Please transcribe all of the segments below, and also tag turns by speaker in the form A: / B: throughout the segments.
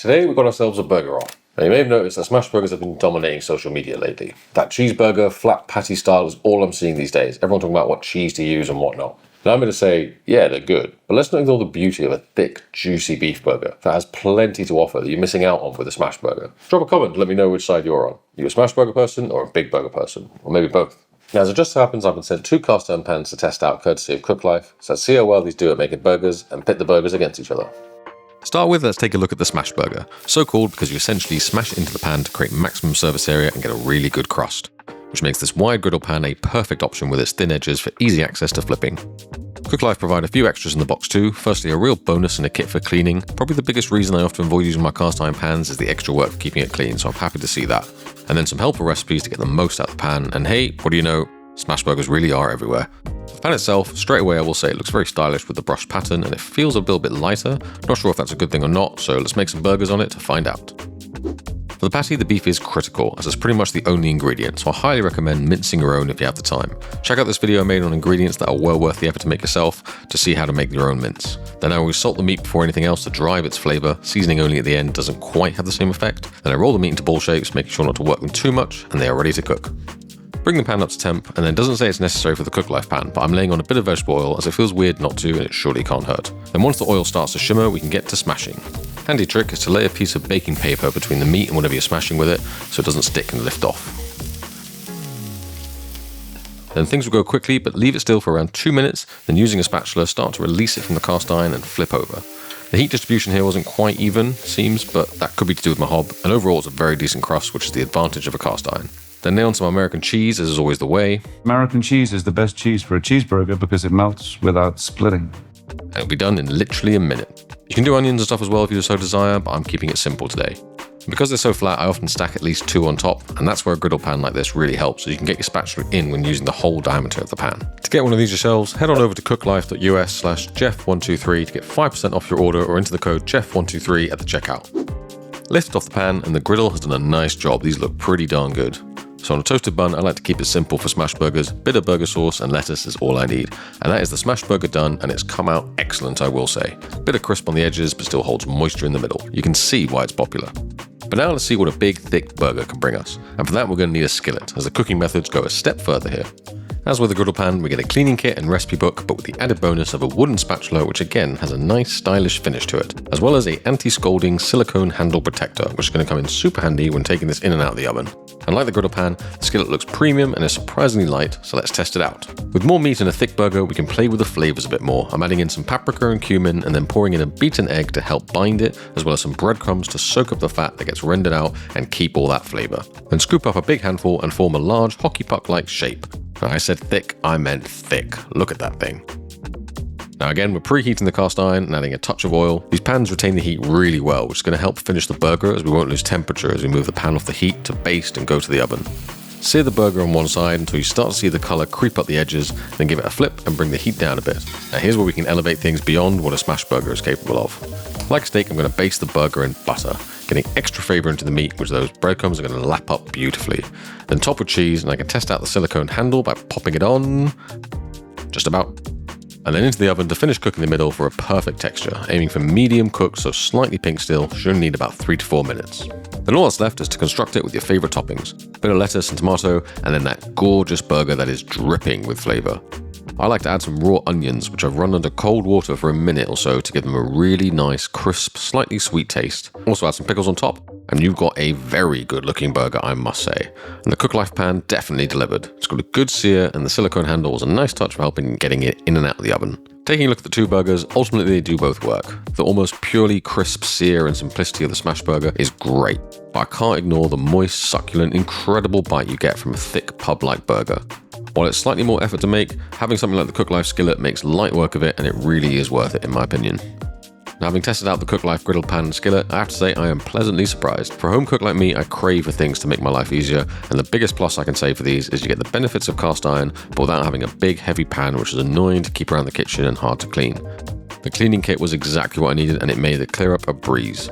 A: Today we've got ourselves a burger on. Now you may have noticed that smashburgers have been dominating social media lately. That cheeseburger, flat patty style is all I'm seeing these days. Everyone talking about what cheese to use and whatnot. And I'm going to say, yeah, they're good. But let's not ignore the beauty of a thick, juicy beef burger that has plenty to offer that you're missing out on with a smashburger. Drop a comment to let me know which side you're on. Are you a smashburger person or a big burger person? Or maybe both. Now, as it just so happens, I've been sent 2 cast iron pans to test out courtesy of COOKLIFE, so let's see how well these do at making burgers and pit the burgers against each other.
B: To start with, let's take a look at the smashburger. So called because you essentially smash it into the pan to create maximum surface area and get a really good crust, which makes this wide griddle pan a perfect option with its thin edges for easy access to flipping. COOKLIFE provide a few extras in the box too. Firstly, a real bonus and a kit for cleaning. Probably the biggest reason I often avoid using my cast iron pans is the extra work for keeping it clean, so I'm happy to see that. And then some helpful recipes to get the most out of the pan, and hey, what do you know? Smashburgers really are everywhere. The pan itself, straight away I will say it looks very stylish with the brushed pattern and it feels a little bit lighter. Not sure if that's a good thing or not, so let's make some burgers on it to find out. For the patty, the beef is critical, as it's pretty much the only ingredient, so I highly recommend mincing your own if you have the time. Check out this video I made on ingredients that are well worth the effort to make yourself to see how to make your own mince. Then I always salt the meat before anything else to drive its flavour. Seasoning only at the end doesn't quite have the same effect. Then I roll the meat into ball shapes, making sure not to work them too much, and they are ready to cook. Bring the pan up to temp, and then it doesn't say it's necessary for the COOKLIFE pan, but I'm laying on a bit of vegetable oil as it feels weird not to and it surely can't hurt. Then once the oil starts to shimmer, we can get to smashing. Handy trick is to lay a piece of baking paper between the meat and whatever you're smashing with it so it doesn't stick and lift off. Then things will go quickly, but leave it still for around 2 minutes, then using a spatula start to release it from the cast iron and flip over. The heat distribution here wasn't quite even, seems, but that could be to do with my hob, and overall it's a very decent crust, which is the advantage of a cast iron. Then nail on some American cheese, as is always the way.
C: American cheese is the best cheese for a cheeseburger because it melts without splitting.
B: And it'll be done in literally a minute. You can do onions and stuff as well if you so desire, but I'm keeping it simple today. And because they're so flat, I often stack at least 2 on top, and that's where a griddle pan like this really helps, so you can get your spatula in when using the whole diameter of the pan. To get one of these yourselves, head on over to cooklife.us/Geoff123 to get 5% off your order or enter the code Geoff123 at the checkout. Lift it off the pan, and the griddle has done a nice job. These look pretty darn good. So on a toasted bun, I like to keep it simple for smashburgers. Bit of burger sauce and lettuce is all I need. And that is the smashburger done, and it's come out excellent, I will say. Bit of crisp on the edges, but still holds moisture in the middle. You can see why it's popular. But now let's see what a big, thick burger can bring us. And for that, we're going to need a skillet, as the cooking methods go a step further here. As with the griddle pan, we get a cleaning kit and recipe book, but with the added bonus of a wooden spatula, which again has a nice stylish finish to it, as well as a anti-scalding silicone handle protector, which is going to come in super handy when taking this in and out of the oven. And like the griddle pan, the skillet looks premium and is surprisingly light, so let's test it out. With more meat in a thick burger, we can play with the flavors a bit more. I'm adding in some paprika and cumin and then pouring in a beaten egg to help bind it, as well as some breadcrumbs to soak up the fat that gets rendered out and keep all that flavor. Then scoop up a big handful and form a large hockey puck-like shape. When I said thick, I meant thick. Look at that thing. Now again, we're preheating the cast iron and adding a touch of oil. These pans retain the heat really well, which is going to help finish the burger as we won't lose temperature as we move the pan off the heat to baste and go to the oven. Sear the burger on one side until you start to see the colour creep up the edges, then give it a flip and bring the heat down a bit. Now here's where we can elevate things beyond what a smashburger is capable of. Like a steak, I'm going to baste the burger in butter, getting extra flavour into the meat, which those breadcrumbs are going to lap up beautifully. Then top with cheese, and I can test out the silicone handle by popping it on. Just about. And then into the oven to finish cooking the middle for a perfect texture, aiming for medium cooked, so slightly pink still, should only need about 3 to 4 minutes. Then all that's left is to construct it with your favourite toppings, a bit of lettuce and tomato, and then that gorgeous burger that is dripping with flavour. I like to add some raw onions, which I've run under cold water for a minute or so to give them a really nice, crisp, slightly sweet taste. Also add some pickles on top, and you've got a very good looking burger, I must say. And the COOKLIFE pan definitely delivered. It's got a good sear, and the silicone handle was a nice touch for helping getting it in and out of the oven. Taking a look at the 2 burgers, ultimately they do both work. The almost purely crisp sear and simplicity of the smashburger is great, but I can't ignore the moist, succulent, incredible bite you get from a thick pub-like burger. While it's slightly more effort to make, having something like the COOKLIFE skillet makes light work of it, and it really is worth it in my opinion. Now, having tested out the COOKLIFE griddle pan and skillet, I have to say I am pleasantly surprised. For a home cook like me, I crave for things to make my life easier, and the biggest plus I can say for these is you get the benefits of cast iron, but without having a big heavy pan which is annoying to keep around the kitchen and hard to clean. The cleaning kit was exactly what I needed, and it made the clear up a breeze.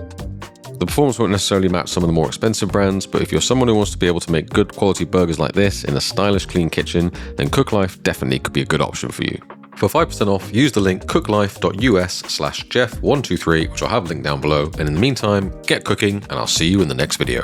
B: The performance won't necessarily match some of the more expensive brands, but if you're someone who wants to be able to make good quality burgers like this in a stylish clean kitchen, then COOKLIFE definitely could be a good option for you. For 5% off, use the link cooklife.us/Geoff123, which I'll have linked down below. And in the meantime, get cooking, and I'll see you in the next video.